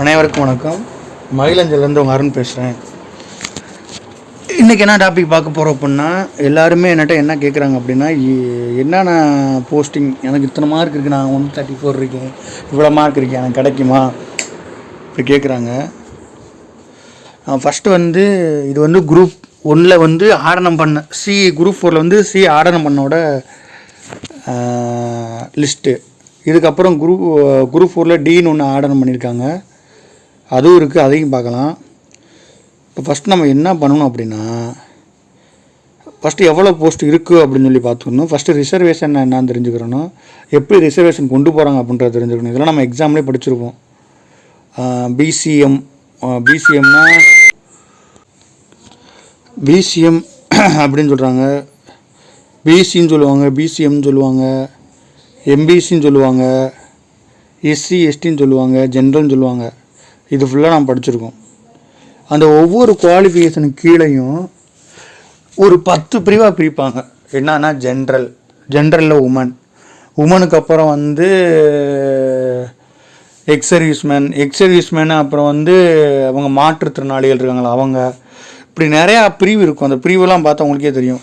அனைவருக்கும் வணக்கம். மயிலஞ்சலேருந்து உங்கள் அருண் பேசுகிறேன். இன்றைக்கி என்ன டாபிக் பார்க்க போகிறோம் அப்படின்னா, எல்லாருமே என்கிட்ட என்ன கேட்குறாங்க அப்படின்னா, என்னென்ன போஸ்டிங் எனக்கு இத்தனை மார்க் இருக்குது, நான் 134 இருக்கேன், இவ்வளோ மார்க் இருக்கேன், எனக்கு கிடைக்குமா இப்படி கேட்குறாங்க. ஃபஸ்ட்டு இது குரூப் 1 ஆடனம் பண்ண குரூப் 4 ஆடனம் பண்ணோட லிஸ்ட்டு. இதுக்கப்புறம் குரூப் 4 டீன்னு ஒன்று ஆடனம் பண்ணியிருக்காங்க, அதுவும் இருக்குது, அதையும் பார்க்கலாம். இப்போ ஃபஸ்ட்டு நம்ம என்ன பண்ணணும் அப்படின்னா, ஃபஸ்ட்டு எவ்வளோ போஸ்ட் இருக்குது அப்படின்னு சொல்லி பார்த்துக்கணும். ஃபஸ்ட்டு ரிசர்வேஷன் என்னான்னு தெரிஞ்சுக்கிறணும், எப்படி ரிசர்வேஷன் கொண்டு போகிறாங்க அப்படின்றத தெரிஞ்சுக்கணும். இதெல்லாம் நம்ம எக்ஸாம்லேயே படிச்சிருப்போம். பிசிஎம்னா பிசிஎம் அப்படின்னு சொல்கிறாங்க, பிசின்னு சொல்லுவாங்க, பிசிஎம்னு சொல்லுவாங்க, எம்பிசின்னு சொல்லுவாங்க, எஸ்சி எஸ்டின்னு சொல்லுவாங்க, ஜென்ரல்னு சொல்லுவாங்க. இது ஃபுல்லாக நாம் படிச்சிருக்கோம். அந்த ஒவ்வொரு குவாலிஃபிகேஷனுக்கு கீழேயும் ஒரு 10 பிரிவாக பிரிப்பாங்க. என்னன்னா ஜென்ரலில் உமனுக்கு அப்புறம் எக்ஸ் சர்வீஸ்மேன் அப்புறம் அவங்க மாற்றுத்திறனாளிகள் இருக்காங்களா அவங்க, இப்படி நிறையா பிரிவு இருக்கும். அந்த பிரிவெல்லாம் பார்த்தா உங்களுக்கே தெரியும்.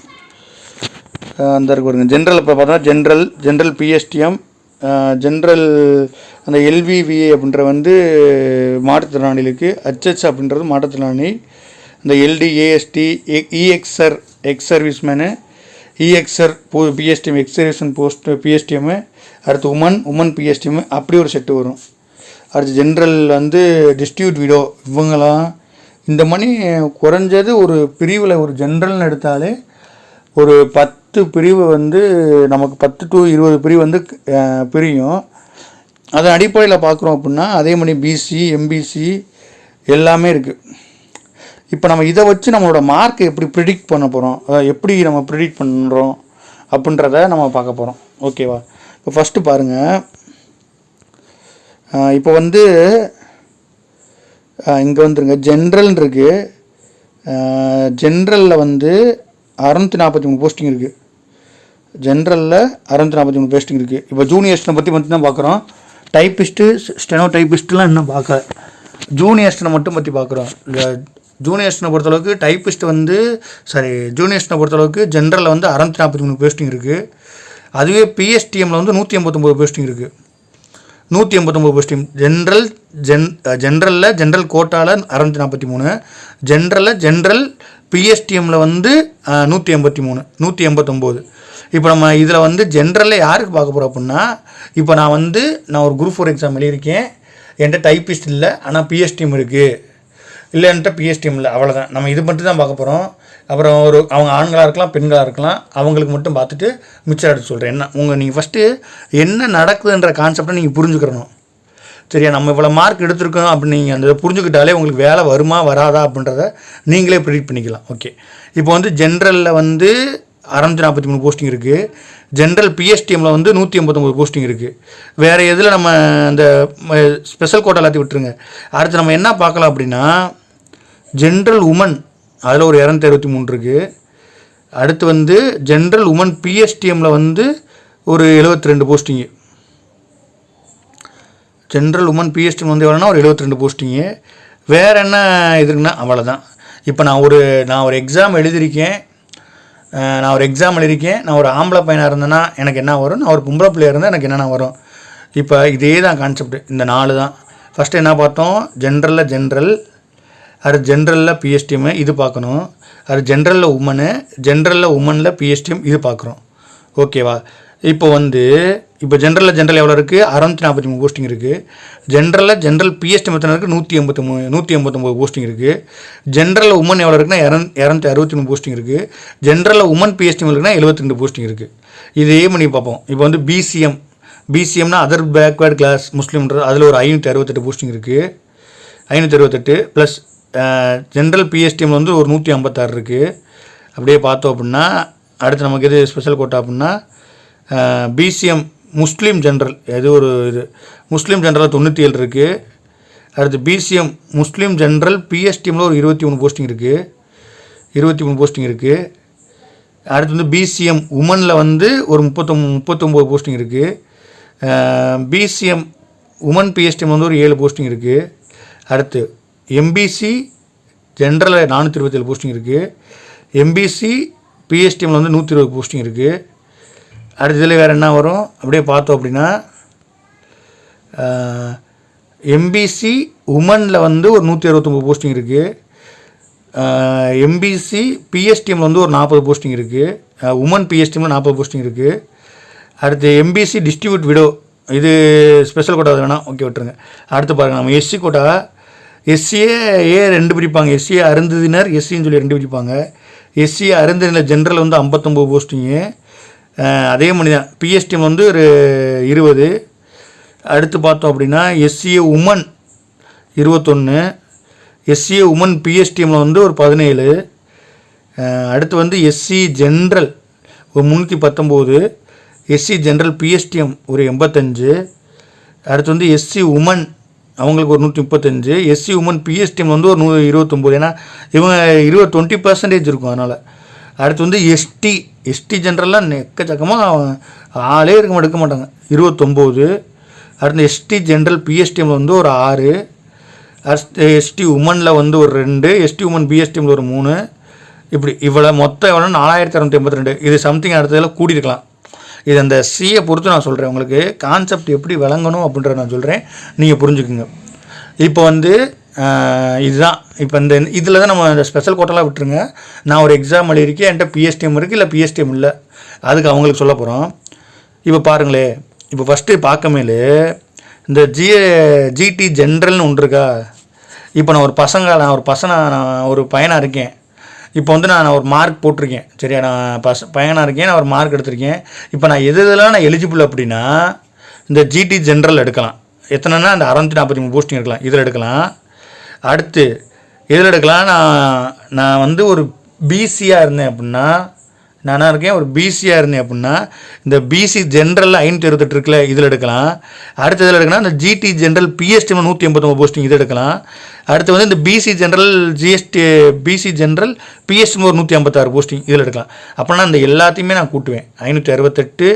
அந்த இருக்கு ஜென்ரல். இப்போ பார்த்தா ஜென்ரல் பிஎஸ்டிஎம், ஜென்ரல் அந்த எல்விவிஏ அப்படின்ற மாற்றுத்திறனாளிகளுக்கு, ஹெச்ஹெச் அப்படின்றது மாற்றுத்திறனாளி, இந்த LD ASD EXR ex serviceman, EXR PSTM ex serviceman post PSTM, அடுத்து உமன் பிஎஸ்டிஎம்மு, அப்படி ஒரு செட்டு வரும். அடுத்து ஜென்ரல் டிஸ்ட்ரிபியூட் விடோ, இவங்களாம் இந்த மணி குறைஞ்சது ஒரு பிரிவில் ஒரு ஜென்ரல்னு எடுத்தாலே ஒரு 10 பிரிவு நமக்கு 10 to 20 பிரிவு பிரியும். அதன் அடிப்படையில் பார்க்குறோம் அப்படின்னா அதே மாதிரி பிசி எம்பிசி எல்லாமே இருக்குது. இப்போ நம்ம இதை வச்சு நம்மளோட மார்க்கை எப்படி ப்ரிடிக்ட் பண்ண போகிறோம், எப்படி நம்ம ப்ரிடிக்ட் பண்ணுறோம் அப்படின்றத நம்ம பார்க்க போகிறோம். ஓகேவா? இப்போ ஃபஸ்ட்டு பாருங்கள். இப்போ இங்கே வந்துருங்க, ஜென்ரல் இருக்குது. ஜென்ரலில் 643 போஸ்டிங் இருக்குது. ஜென்ரலில் 643 போஸ்டிங் இருக்குது. இப்போ ஜூனியர்ஸ்னை பற்றி மட்டும் தான் பார்க்குறோம். டைப்பிஸ்ட்டு ஸ்டெனோ டைப்பிஸ்ட்டுலாம் இன்னும் பார்க்கல. ஜூனியர்ஸ்னை மட்டும் பற்றி பார்க்குறோம். ஜூனியர்ஸ்னை பொறுத்தளவுக்கு ஜூனியர்ஸ்னை பொறுத்தளவுக்கு ஜென்ரலில் 643 போஸ்டிங் இருக்குது. அதுவே பிஎஸ்டிஎம்மில் 189 போஸ்டிங் இருக்குது. 189 போஸ்டிங் ஜென்ரலில் ஜென்ரல் கோட்டாவில் 643, ஜென்ரல் பிஎஸ்டிஎம்மில் 189. இப்போ நம்ம இதில் ஜென்ரலில் யாருக்கு பார்க்க போகிறோம் அப்படின்னா, இப்போ நான் ஒரு குரூப் 4 எக்ஸாம் எழுதியிருக்கேன், என்கிட்ட டைப்பிஸ்ட் இல்லை, ஆனால் பிஎஸ்டிஎம் இருக்குது, இல்லை என்கிட்ட பிஎஸ்டிஎம் இல்லை, அவ்வளோதான். நம்ம இது மட்டும் தான் பார்க்க போகிறோம். அப்புறம் அவங்க ஆண்களாக இருக்கலாம், பெண்களாக இருக்கலாம், அவங்களுக்கு மட்டும் பார்த்துட்டு மிச்சம் எடுத்து சொல்கிறேன். நீங்கள் ஃபஸ்ட்டு என்ன நடக்குதுன்ற கான்செப்டை நீங்கள் புரிஞ்சுக்கிறணும். சரியா? நம்ம இவ்வளோ மார்க் எடுத்துருக்கோம் அப்படின்னு நீங்கள் அந்த புரிஞ்சுக்கிட்டாலே உங்களுக்கு வேலை வருமா வராதா அப்படின்றத நீங்களே ப்ரிடிக்ட் பண்ணிக்கலாம். ஓகே, இப்போ ஜென்ரலில் 643 போஸ்டிங் இருக்குது. ஜென்ரல் பிஎஸ்டிஎம்மில் 189 போஸ்டிங் இருக்குது. வேறு எதில் நம்ம அந்த ஸ்பெஷல் கோட்டா எல்லாத்தையும் விட்டுருங்க. அடுத்து நம்ம என்ன பார்க்கலாம் அப்படின்னா, ஜென்ரல் உமன் அதில் ஒரு 263 இருக்குது. அடுத்து ஜென்ரல் உமன் பிஎஸ்டிஎம்மில் ஒரு 72 போஸ்டிங்கு. ஜென்ரல் உமன் பிஎஸ்டிஎம் எவ்வளோனா ஒரு 72 போஸ்டிங்கு. வேறு என்ன இதுக்குன்னா அவ்வளோதான். இப்போ நான் ஒரு எக்ஸாம் எழுதியிருக்கேன். நான் ஒரு ஆம்பளை பையனாக இருந்தேன்னா எனக்கு என்ன வரும், நான் ஒரு பொம்பளை பிள்ளையாக இருந்தால் எனக்கு என்னென்ன வரும். இப்போ இதே தான் கான்செப்ட், இந்த 4 தான். ஃபஸ்ட்டு என்ன பார்த்தோம், அது ஜென்ரலில் பிஎஸ்டிஎம்மு இது பார்க்கணும். அது ஜென்ரலில் உமனில் பிஎஸ்டிஎம் இது பார்க்குறோம். ஓகேவா? இப்போ ஜென்ரல் எவ்வளோ இருக்குது, 643 போஸ்டிங் இருக்குது. ஜென்ரல் பிஎஸ்டிஎம் எத்தனை இருக்குது, 189 போஸ்டிங் இருக்குது. ஜென்ரலில் உமன் எவ்வளோ இருக்குன்னா 263 போஸ்டிங் இருக்குது. ஜென்ரலில் உமன் பிஎஸ்டிஎம் இருக்குன்னா 72 போஸ்டிங் இருக்குது. இதே பண்ணி பார்ப்போம். இப்போ பிசிஎம்னா அதர் பேக்வேர்டு கிளாஸ் முஸ்லீம்ன்றது, அதில் ஒரு 568 போஸ்டிங் இருக்குது. 568 ப்ளஸ் ஜென்ரல் பிஎஸ்டிஎம்மில் ஒரு 156 இருக்குது. அப்படியே பார்த்தோம் அப்படின்னா அடுத்து நமக்கு எது ஸ்பெஷல் கோட்டா அப்படின்னா, பிசிஎம் முஸ்லீம் ஜென்ரல் முஸ்லீம் ஜென்ரலில் 97 இருக்குது. அடுத்து பிசிஎம் முஸ்லீம் ஜென்ரல் பிஎஸ்டிஎம்மில் ஒரு 23 போஸ்டிங் இருக்குது. 23 போஸ்டிங் இருக்குது. அடுத்து பிசிஎம் உமனில் ஒரு 39 போஸ்டிங் இருக்குது. பிசிஎம் உமன் பிஎஸ்டிஎம் ஒரு 7 போஸ்டிங் இருக்குது. அடுத்து எம்பிசி ஜென்ரலில் 427 போஸ்டிங் இருக்குது. எம்பிசி பிஎஸ்டிஎம்மில் வந்து 120 போஸ்டிங் இருக்குது. அடுத்த இதில் வேறு என்ன வரும் அப்படியே பார்த்தோம் அப்படின்னா எம்பிசி உமனில் வந்து ஒரு 169 போஸ்டிங் இருக்குது. எம்பிசி பிஎஸ்டிஎம்மில் வந்து ஒரு 40 போஸ்டிங் இருக்குது. உமன் பிஎஸ்டிஎம்மில் 40 போஸ்டிங் இருக்குது. அடுத்து எம்பிசி டிஸ்ட்ரிபியூட் விடோ, இது ஸ்பெஷல் கோட்டா வேணாம், ஓகே விட்டுருங்க. அடுத்து பாருங்கள், நம்ம எஸ்சி கோட்டா எஸ்சியே 2 பிரிப்பாங்க. எஸ்சிஏ அருந்ததினர் எஸ்சின்னு சொல்லி 2 பிரிப்பாங்க. எஸ்சிஏ அருந்ததினர் ஜென்ரல் வந்து 59 போஸ்டிங்கு. அதே மாதிரி தான் பிஎஸ்டிஎம் வந்து ஒரு 20. அடுத்து பார்த்தோம் அப்படின்னா எஸ்சிஏ உமன் 21, எஸ்சிஏ உமன் பிஎஸ்டிஎம்மில் வந்து ஒரு 17. அடுத்து வந்து எஸ்சி ஜென்ரல் ஒரு 319, எஸ்சி ஜென்ரல் பிஎஸ்டிஎம் ஒரு 85. அடுத்து வந்து எஸ்சி உமன் அவங்களுக்கு ஒரு 135, எஸ்சி உமன் பிஎஸ்டிஎம் வந்து ஒரு 129. ஏன்னா இவங்க 20% இருக்கும் அதனால். அடுத்து வந்து எஸ்டி ஜென்ரல்லாம் எக்கச்சக்கமாக ஆளே எடுக்க மாட்டாங்க, 29. அடுத்து எஸ்டி ஜென்ரல் பிஎஸ்டிஎம்மில் வந்து ஒரு 6. அடுத்து எஸ்டி உமனில் வந்து ஒரு 2, எஸ்டி உமன் பிஎஸ்டிஎம்மில் ஒரு 3. இப்படி இவ்வளோ மொத்தம் எவ்வளோ 4282. இது சம்திங் அடுத்ததில் கூடியிருக்கலாம். இது அந்த சியை பொறுத்து நான் சொல்கிறேன். உங்களுக்கு கான்செப்ட் எப்படி விளங்கணும் அப்படின்றத நான் சொல்கிறேன், நீங்கள் புரிஞ்சுக்குங்க. இப்போ வந்து இதுதான். இப்போ இந்த இதில் தான் நம்ம இந்த ஸ்பெஷல் கோட்டெல்லாம் விட்டுருங்க. நான் ஒரு எக்ஸாம் எழுதியிருக்கேன், என்கிட்ட பிஎஸ்டிஎம் இருக்குது, இல்லை பிஎஸ்டிஎம் இல்லை, அதுக்கு அவங்களுக்கு சொல்ல போகிறோம். இப்போ பாருங்களே, இப்போ ஃபஸ்ட்டு பார்க்கமேலே இந்த ஜிடி ஜென்ரல்னு ஒன்று இருக்கா. இப்போ நான் ஒரு பையனாக இருக்கேன். இப்போ வந்து நான் ஒரு மார்க் போட்டிருக்கேன், சரியா, நான் பையனாக இருக்கேன், நான் ஒரு மார்க் எடுத்திருக்கேன். இப்போ நான் எதுலாம் நான் எலிஜிபிள் அப்படின்னா இந்த ஜிடி ஜென்ரல் எடுக்கலாம். எத்தனைன்னா அந்த 643 போஸ்டிங் எடுக்கலாம், இதில் எடுக்கலாம். அடுத்து எதில் எடுக்கலாம், நான் வந்து ஒரு பிசியாக இருந்தேன் அப்படின்னா, நானாக இருக்கேன் ஒரு பிசியாக இருந்தேன் அப்படின்னா இந்த பிசி ஜென்ரலில் 568 இருக்குல்ல, இதில் எடுக்கலாம். அடுத்து இதில் எடுக்கலாம் இந்த ஜிடி ஜென்ரல் பிஎஸ்டி 189 போஸ்டிங், இதை எடுக்கலாம். அடுத்து வந்து இந்த பிசி ஜென்ரல் பிஎஸ்டி ஒரு 156 போஸ்டிங், இதில் எடுக்கலாம். அப்படின்னா இந்த எல்லாத்தையுமே நான் கூட்டுவேன். 568,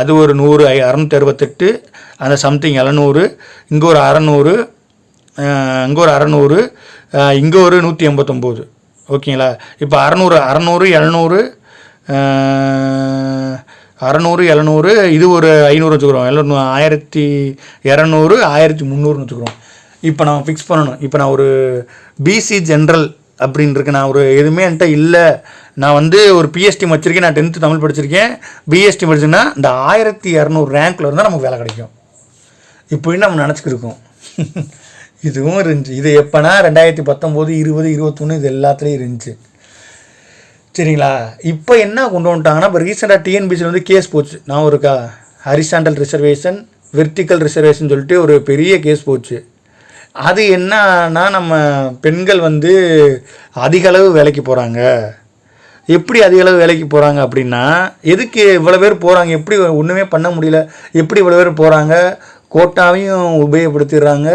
அது ஒரு 100, 668, அந்த சம்திங் 700, இங்கே ஒரு 600, இங்கே ஒரு 600, இங்கே ஒரு 189, ஓகேங்களா. இப்போ 600, 700, 600, 700, இது ஒரு 500 வச்சுக்கிறோம், 1200, 1300 வச்சுக்கிறோம். இப்போ நான் ஃபிக்ஸ் பண்ணணும். இப்போ நான் ஒரு பிசி ஜென்ரல் அப்படின்னு இருக்கு, நான் ஒரு எதுவுமே என்கிட்ட இல்லை, நான் வந்து ஒரு பிஎஸ்டி வச்சுருக்கேன், நான் 10th தமிழ் படிச்சிருக்கேன், பிஎஸ்டி படிச்சுன்னா இந்த 1200 ரேங்க்கில் இருந்தால் நமக்கு வேலை கிடைக்கும். இப்படின்னு நம்ம நினச்சிக்கிருக்கோம். இதுவும் இருந்துச்சு. இது எப்போனா 2019, 20, 21 இது எல்லாத்துலேயும் இருந்துச்சு, சரிங்களா. இப்போ என்ன கொண்டு வந்துட்டாங்கன்னா, இப்போ ரீசெண்டாக டிஎன்பிசியில் வந்து கேஸ் போச்சு. நான் ஒரு ஹரிசாண்டல் ரிசர்வேஷன், வெர்டிக்கல் ரிசர்வேஷன் சொல்லிட்டு ஒரு பெரிய கேஸ் போச்சு. அது என்னன்னா, நம்ம பெண்கள் வந்து அதிகளவு வேலைக்கு போகிறாங்க. எப்படி அதிகளவு வேலைக்கு போகிறாங்க அப்படின்னா, எதுக்கு இவ்வளோ பேர் போகிறாங்க, எப்படி ஒன்றுமே பண்ண முடியல, எப்படி இவ்வளோ பேர் போகிறாங்க, கோட்டாவையும் உபயோகப்படுத்திடுறாங்க,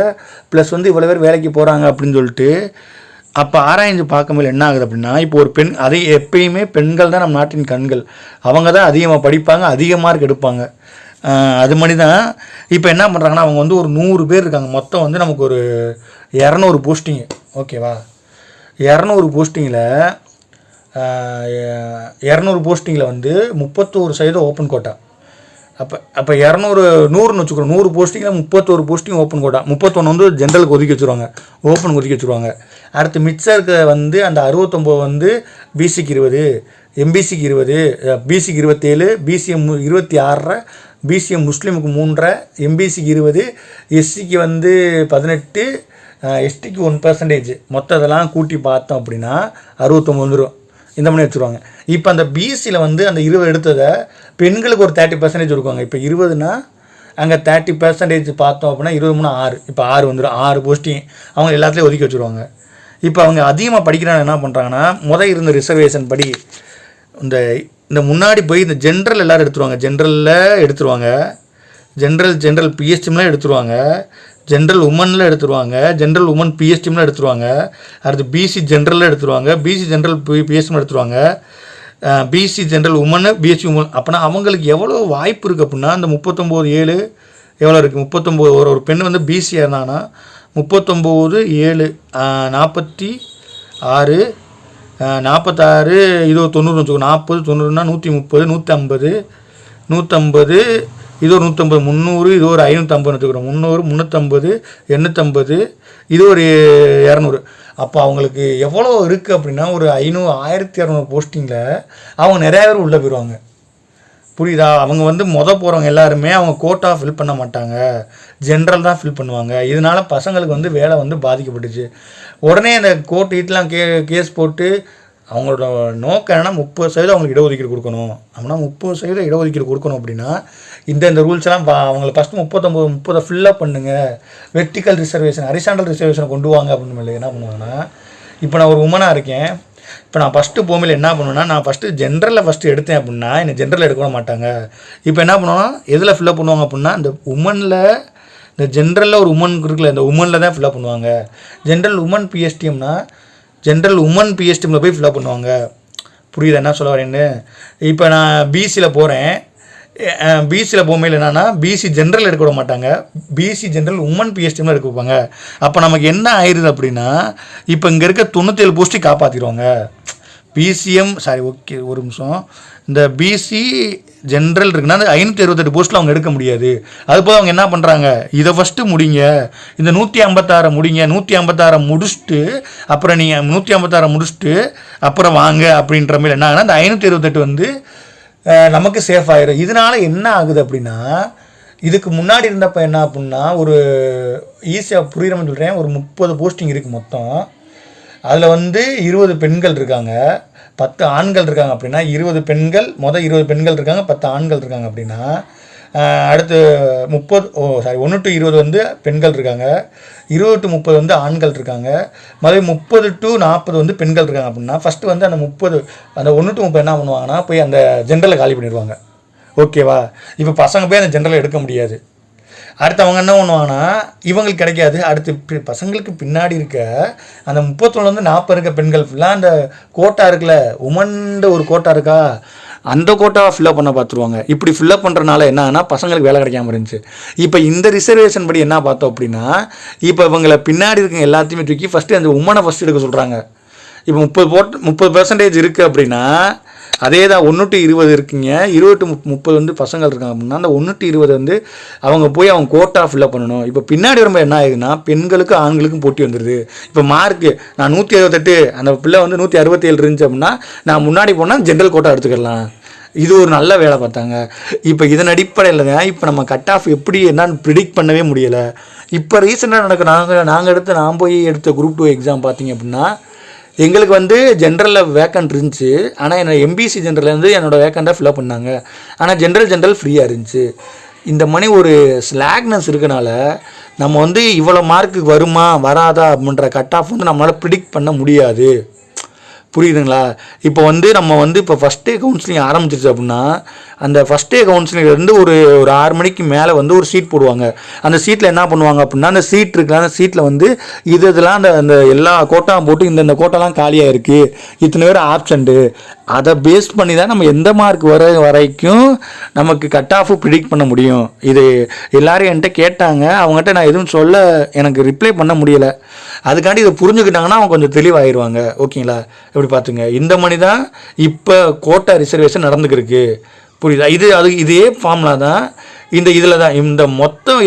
ப்ளஸ் வந்து இவ்வளோ பேர் வேலைக்கு போகிறாங்க அப்படின்னு சொல்லிட்டு அப்போ ஆராய்ஞ்சு பார்க்கும்போது என்ன ஆகுது அப்படின்னா, இப்போ ஒரு பெண், அதை எப்பயுமே பெண்கள் தான் நம்ம நாட்டின் கண்கள், அவங்க தான் அதிகமாக படிப்பாங்க, அதிக மார்க் எடுப்பாங்க. அது மாதிரி தான் இப்போ என்ன பண்ணுறாங்கன்னா, அவங்க வந்து ஒரு 100 பேர் இருக்காங்க, மொத்தம் வந்து நமக்கு ஒரு 200 போஸ்டிங்கு, ஓகேவா. 200 போஸ்டிங்கில் வந்து 31% ஓப்பன் கோட்டா. அப்போ 100ன்னு வச்சுக்கிறோம். 100 போஸ்டிங்கில் 31 போஸ்டிங் ஓப்பன் கோட்டா, 31 வந்து ஜென்ரலுக்கு ஒதுக்கி வச்சுருவாங்க, ஓப்பனுக்கு ஒதுக்கி வச்சுருவாங்க. அடுத்து மிச்சருக்கு வந்து அந்த 69 வந்து பிசிக்கு 20, எம்பிசிக்கு 20, பிசிக்கு 27, பிசிஎம் 26, பிசிஎம் முஸ்லீமுக்கு 3, எம்பிசிக்கு 20, எஸ்சிக்கு வந்து 18, எஸ்டிக்கு 1%. மொத்தம் இதெல்லாம் கூட்டி பார்த்தோம் அப்படின்னா 69 வந்துடும். இந்த மாதிரி வச்சுருவாங்க. இப்போ அந்த பிசியில் வந்து அந்த 20 எடுத்ததை பெண்களுக்கு ஒரு 30% கொடுக்குவாங்க. இப்போ 20னா அங்கே 30% பார்த்தோம் அப்படின்னா 23 6, இப்போ 6 வந்துடும். 6 போஸ்டிங் அவங்க எல்லாத்துலேயும் ஒதுக்கி வச்சுருவாங்க. இப்போ அவங்க அதிகமாக படிக்கிறாங்க, என்ன பண்ணுறாங்கன்னா, இருந்த ரிசர்வேஷன் படி இந்த முன்னாடி போய் இந்த ஜென்ரல் எல்லோரும் எடுத்துருவாங்க, ஜென்ரல் பிஎஸ்டிம்லாம் எடுத்துருவாங்க, ஜென்ரல் உமனில் எடுத்துருவாங்க, ஜென்ரல் உமன் பிஎஸ்டிம்லாம் எடுத்துருவாங்க. அடுத்து பிசி ஜென்ரலில் எடுத்துருவாங்க, பிசி ஜென்ரல் பிஎஸ்டிம் எடுத்துருவாங்க, BC general woman, BSC woman. அப்படின்னா அவங்களுக்கு எவ்வளோ வாய்ப்பு இருக்குது அப்படின்னா, அந்த 39 7 எவ்வளோ இருக்குது, 39 ஒரு பெண் வந்து பிசியாக இருந்தாங்கன்னா 39 7 46 46 இது ஒரு 90 வச்சுக்கோ. 40 90னா 130 150 150 இது ஒரு 150 300 இது ஒரு 550 வச்சுக்கிறோம். 300 350 850 இது ஒரு 200. அப்போ அவங்களுக்கு எவ்வளோ இருக்குது அப்படின்னா ஒரு 1200 போஸ்டிங்கில் அவங்க நிறையா பேர் உள்ளே போயிடுவாங்க. புரியுதா? அவங்க வந்து போகிறவங்க எல்லாருமே அவங்க கோட்டா ஃபில் பண்ண மாட்டாங்க, ஜென்ரல் தான் ஃபில் பண்ணுவாங்க. இதனால் பசங்களுக்கு வந்து வேலை வந்து பாதிக்கப்பட்டுச்சு. உடனே அந்த கோர்ட் வீட்டெலாம் கேஸ் போட்டு அவங்களோட நோக்கம் என்னென்னா 30% அவங்களுக்கு இடஒதுக்கீடு கொடுக்கணும். அப்படின்னா 30% இடஒதுக்கீடு கொடுக்கணும் அப்படின்னா இந்த ரூல்ஸ் எல்லாம் அவங்களை ஃபஸ்ட்டு 30 ஃபில்லப் பண்ணுங்கள், வெர்டிக்கல் ரிசர்வேஷன் ஹரிசாண்டல் ரிசர்வேஷனை கொண்டு வாங்க அப்படின்னு என்ன பண்ணுவாங்கன்னா, இப்போ நான் ஒரு உமனாக இருக்கேன். இப்போ நான் ஃபஸ்ட்டு போகும்போது என்ன பண்ணுவேன்னா, நான் ஃபஸ்ட்டு ஜென்ரலில் எடுத்தேன் அப்படின்னா என்னை ஜென்ரல் எடுக்க மாட்டாங்க. இப்போ என்ன பண்ணுவோன்னா எதில் ஃபில்லப் பண்ணுவாங்க அப்படின்னா, இந்த உமனில் இந்த ஜென்ரலில் ஒரு உமன் இருக்குல்ல, இந்த உமனில் தான் ஃபில்லப் பண்ணுவாங்க. ஜென்ரல் உமன் பிஎஸ்டிஎம்னா ஜென்ரல் உமன் பிஎஸ்டிஎம்மில் போய் ஃபில்லப் பண்ணுவாங்க. புரியுது என்ன சொல்ல வரேன்னு? இப்போ நான் பிசியில் போகிறேன். பிசியில் போகும்போது என்னென்னா பிசி ஜென்ரல் எடுக்க விட மாட்டாங்க, பிசி ஜென்ரல் உமன் பிஎஸ்டிஎம்மில் எடுக்க வைப்பாங்க. அப்போ நமக்கு என்ன ஆயிடுது அப்படின்னா, இப்போ இங்கே இருக்க 97 போஸ்ட்டு காப்பாற்றிடுவாங்க. பிசிஎம் ஓகே ஒரு நிமிஷம். இந்த பிசி ஜென்ரல் இருக்குன்னா அந்த 568 போஸ்ட்டில் அவங்க எடுக்க முடியாது. அதுபோல் அவங்க என்ன பண்ணுறாங்க, இதை ஃபஸ்ட்டு முடிங்க, இந்த 156 முடிங்க, 156 முடிச்சுட்டு அப்புறம் நீங்கள் 156 முடிச்சுட்டு அப்புறம் வாங்க அப்படின்ற மாதிரி என்ன ஆகுனா, அந்த 568 வந்து நமக்கு சேஃப் ஆயிடும். இதனால் என்ன ஆகுது அப்படின்னா, இதுக்கு முன்னாடி இருந்தப்போ என்ன அப்படின்னா, ஒரு ஈஸியாக புரியுறேன்னு சொல்கிறேன், ஒரு 30 போஸ்டிங் இருக்குது மொத்தம். அதில் வந்து 20 பெண்கள் இருக்காங்க, 10 ஆண்கள் இருக்காங்க. அப்படின்னா 20 பெண்கள் 20 பெண்கள் இருக்காங்க, 10 ஆண்கள் இருக்காங்க. அப்படின்னா அடுத்து 1 to 20 வந்து பெண்கள் இருக்காங்க, 20 to 30 வந்து ஆண்கள் இருக்காங்க, 30 to 40 வந்து பெண்கள் இருக்காங்க. அப்படின்னா ஃபஸ்ட்டு வந்து அந்த 1 to 30 என்ன பண்ணுவாங்கன்னா போய் அந்த ஜென்ரலை காலி பண்ணிடுவாங்க. ஓகேவா? இப்போ பசங்க போய் அந்த ஜென்ரலை எடுக்க முடியாது. அடுத்து அவங்க என்ன பண்ணுவாங்கன்னா, இவங்களுக்கு கிடைக்காது. அடுத்து பசங்களுக்கு பின்னாடி இருக்க அந்த 31 40 இருக்க பெண்கள் ஃபுல்லாக அந்த கோட்டா இருக்குல்ல, உமன்ட ஒரு கோட்டா இருக்கா, அந்த கோட்டாவை ஃபில்லப் பண்ண பார்த்துருவாங்க. இப்படி ஃபில்லப் பண்ணுறனால என்னன்னா பசங்களுக்கு வேலை கிடைக்காம இருந்துச்சு. இப்போ இந்த ரிசர்வேஷன் படி என்ன பார்த்தோம் அப்படின்னா, இப்போ இவங்களை பின்னாடி இருக்க எல்லாத்தையுமே தூக்கி ஃபஸ்ட்டு அந்த உமனை ஃபஸ்ட்டு எடுக்க சொல்கிறாங்க. இப்போ 30% இருக்குது அப்படின்னா அதே தான் 1 to 20 இருக்குங்க, 20 to 30 வந்து பசங்கள் இருக்காங்க அப்படின்னா அந்த 1 to 20 வந்து அவங்க போய் அவங்க கோட்டா ஃபில்லப் பண்ணணும். இப்போ பின்னாடி வரும்போது என்ன ஆகுதுன்னா, பெண்களுக்கும் ஆண்களுக்கும் போட்டி வந்துடுது. இப்போ மார்க்கு நான் 168, அந்த பிள்ளை வந்து 167 இருந்துச்சு அப்படின்னா நான் முன்னாடி போனால் ஜென்ரல் கோட்டா எடுத்துக்கலாம். இது ஒரு நல்ல வேலை பார்த்தாங்க. இப்போ இதன் அடிப்படையில் தான் இப்போ நம்ம கட் ஆஃப் எப்படி என்னன்னு ப்ரிடிக்ட் பண்ணவே முடியலை. இப்போ ரீசெண்டாக நான் போய் எடுத்த குரூப் 2 எக்ஸாம் பார்த்தீங்க அப்படின்னா, எங்களுக்கு வந்து ஜென்ரலில் வேக்கண்ட் இருந்துச்சு. ஆனால் என்னோடய எம்பிசி ஜென்ரல்லேருந்து என்னோடய வேக்கண்ட்டாக ஃபில்லப் பண்ணாங்க. ஆனால் ஜென்ரல் ஃப்ரீயாக இருந்துச்சு. இந்த மாதிரி ஒரு ஸ்லாக்னஸ் இருக்கனால நம்ம வந்து இவ்வளோ மார்க்கு வருமா வராதா அப்படின்ற கட் ஆஃப் வந்து நம்மளால் ப்ரிடிக்ட் பண்ண முடியாது. புரியுதுங்களா? இப்போ வந்து நம்ம வந்து இப்போ ஃபஸ்ட் டே கவுன்சிலிங் ஆரம்பிச்சிருச்சு அப்படின்னா, அந்த ஃபஸ்ட் டே கவுன்சிலிங்லேருந்து ஒரு 6 மணிக்கு மேலே வந்து ஒரு சீட் போடுவாங்க. அந்த சீட்டில் என்ன பண்ணுவாங்க அப்படின்னா, அந்த சீட் இருக்குல்ல, அந்த சீட்டில் வந்து இதெல்லாம் அந்த எல்லா கோட்டாவும் போட்டு இந்த கோட்டாலாம் காலியாக இருக்குது, இத்தனை பேர் ஆப்சண்ட்டு, அதை பேஸ் பண்ணி தான் நம்ம எந்த மார்க் வரைக்கும் நமக்கு கட் ஆஃபு ப்ரிடிக்ட் பண்ண முடியும். இது எல்லோரும் என்கிட்ட கேட்டாங்க, அவங்ககிட்ட நான் எதுவும் சொல்ல எனக்கு ரிப்ளை பண்ண முடியலை. அதுக்காண்டி இதை புரிஞ்சுக்கிட்டாங்கன்னா அவங்க கொஞ்சம் தெளிவாகிடுவாங்க. ஓகேங்களா? எப்படி பார்த்துங்க, இந்த மணி தான் இப்போ கோட்டா ரிசர்வேஷன் நடந்துக்கிருக்கு. புரியுதா? இதே ஃபார்முலா தான் இதில் தான் இந்த மொத்தம்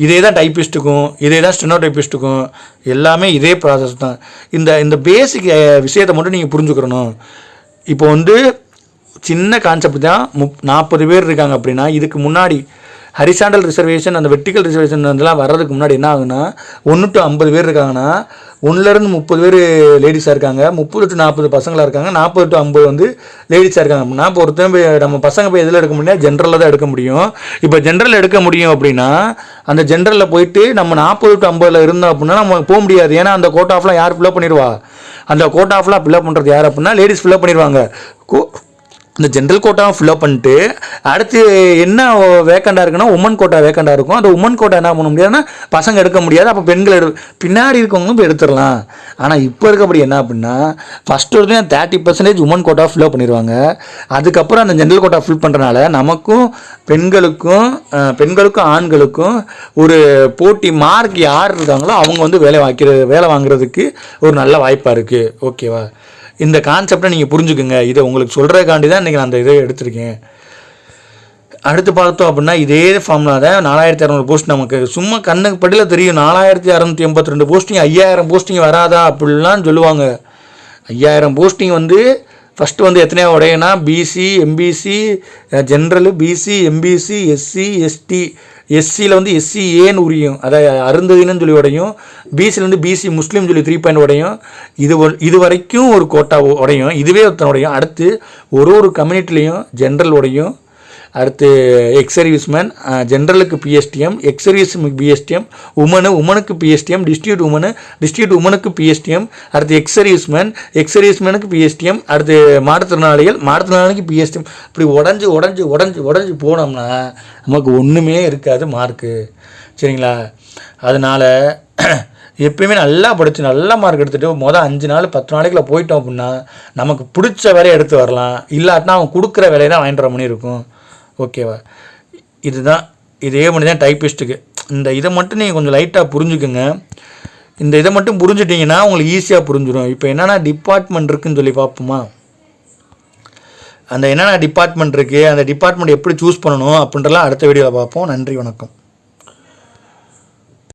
இதே தான் டைப்பிஸ்ட்டுக்கும் இதே தான் ஸ்டெனோ டைப்பிஸ்ட்டுக்கும் எல்லாமே இதே ப்ராசஸ் தான். இந்த பேசிக் விஷயத்தை மட்டும் நீங்கள் புரிஞ்சுக்கிறணும். இப்போ வந்து சின்ன கான்செப்ட் தான். 40 பேர் இருக்காங்க அப்படின்னா, இதுக்கு முன்னாடி ஹரிசாண்டல் ரிசர்வேஷன் அந்த வெர்டிக்கல் ரிசர்வேஷன் அதெல்லாம் வர்றதுக்கு முன்னாடி என்ன ஆகுனா, 1 to 50 பேர் இருக்காங்கன்னா 1லேருந்து 30 பேர் லேடிஸாக இருக்காங்க, 30 to 40 பசங்களாக இருக்காங்க, 40 to 50 வந்து லேடிஸாக இருக்காங்க. அப்படின்னா இப்போ ஒருத்தன் நம்ம பசங்க போய் எதில் எடுக்க முடியும், ஜென்ரலில் தான் எடுக்க முடியும். இப்போ ஜென்ரல் எடுக்க முடியும் அப்படின்னா அந்த ஜென்ரலில் போயிட்டு நம்ம 40 to 50 இருந்தோம் அப்படின்னா நம்ம போக முடியாது. ஏன்னா அந்த கோட் ஆஃப்லாம் யார் ஃபில்லப் பண்ணிடுவா, அந்த கோட் ஆஃப்லாம் ஃபில்லப் பண்ணுறது யார் அப்படின்னா லேடிஸ் ஃபில்லப் பண்ணிடுவாங்க. இந்த ஜென்ரல் கோட்டாவை ஃபில்அப் பண்ணிட்டு அடுத்து என்ன வேக்கண்டாக இருக்குன்னா உமன் கோட்டா வேக்கண்டாக இருக்கும். அந்த உமன் கோட்டா என்ன பண்ண முடியாதுன்னா பசங்க எடுக்க முடியாது. அப்போ பெண்கள் பின்னாடி இருக்கவங்களும் இப்போ எடுத்துடலாம். ஆனால் இப்போ இருக்கப்படி என்ன அப்படின்னா ஃபஸ்ட்டு ஒரு 30% உமன் கோட்டா ஃபில்அப் பண்ணிடுவாங்க. அதுக்கப்புறம் அந்த ஜென்ரல் கோட்டா ஃபில் பண்ணுறனால நமக்கும் பெண்களுக்கும் ஆண்களுக்கும் ஒரு போட்டி மார்க் யார் இருக்காங்களோ அவங்க வந்து வேலை வாங்குறதுக்கு ஒரு நல்ல வாய்ப்பாக இருக்குது. ஓகேவா? இந்த கான்செப்டை நீங்கள் புரிஞ்சுக்குங்க. இதை உங்களுக்கு சொல்கிறதுக்காண்டி தான் இன்றைக்கி நான் அந்த இதை எடுத்திருக்கேன். அடுத்து பார்த்தோம் அப்படின்னா இதே ஃபார்முலா தான் 4600 போஸ்ட் நமக்கு சும்மா கண்ணுக்கு படியில் தெரியும். 4682 போஸ்டிங் 5000 போஸ்டிங் வராதா அப்படிலாம் சொல்லுவாங்க. 5000 போஸ்டிங் வந்து ஃபஸ்ட்டு வந்து எத்தனையோ உடையனா BC MBC general BC MBC SC ST எஸ்சியில் வந்து எஸ்சிஏன்னு உரியும், அதாவது அருந்ததின்னு சொல்லி உடையும். பிசிலேருந்து பிசி முஸ்லீம் சொல்லி 3 பாயிண்ட் உடையும். இது வரைக்கும் ஒரு கோட்டா உடையும். இதுவே ஒருத்தன் உடையும். அடுத்து ஒரு கம்யூனிட்டிலையும் ஜென்ரல் உடையும். அடுத்து எக்ஸ் சர்வீஸ்மேன் ஜென்ரலுக்கு பிஎஸ்டிஎம், எக்ஸ் சர்வீஸுக்கு பிஎஸ்டிஎம், உமனுக்கு பிஎஸ்டிஎம், டிஸ்ட்ரிக்ட் உமனுக்கு பிஎஸ்டிஎம். அடுத்து எக்ஸ் சர்வீஸ்மேனுக்கு பிஎஸ்டிஎம். அடுத்து மாற்றுத்திறனாளிக்கு பிஎஸ்டிஎம். இப்படி உடஞ்சி போனோம்னா நமக்கு ஒன்றுமே இருக்காது மார்க்கு. சரிங்களா? அதனால் எப்பயுமே நல்லா படித்து நல்ல மார்க் எடுத்துகிட்டு 5 நாள் 10 நாளைக்குள்ள போயிட்டோம் அப்படின்னா நமக்கு பிடிச்ச வேலையை எடுத்து வரலாம். இல்லாட்டினா அவன் கொடுக்குற வேலையை தான் வாங்கிட்டு வர மணி இருக்கும். ஓகேவா? இதே மாதிரி தான் டைப்பிஸ்ட்டுக்கு. இந்த இதை மட்டும் நீங்கள் கொஞ்சம் லைட்டாக புரிஞ்சுக்குங்க. இந்த இதை மட்டும் புரிஞ்சுட்டிங்கன்னா உங்களுக்கு ஈஸியாக புரிஞ்சிடும். இப்போ என்னென்ன டிபார்ட்மெண்ட் இருக்குதுன்னு சொல்லி பார்ப்போமா? அந்த என்னென்ன டிபார்ட்மெண்ட் இருக்குது, அந்த டிபார்ட்மெண்ட் எப்படி சூஸ் பண்ணணும் அப்படின்றலாம் அடுத்த வீடியோவில் பார்ப்போம். நன்றி, வணக்கம்.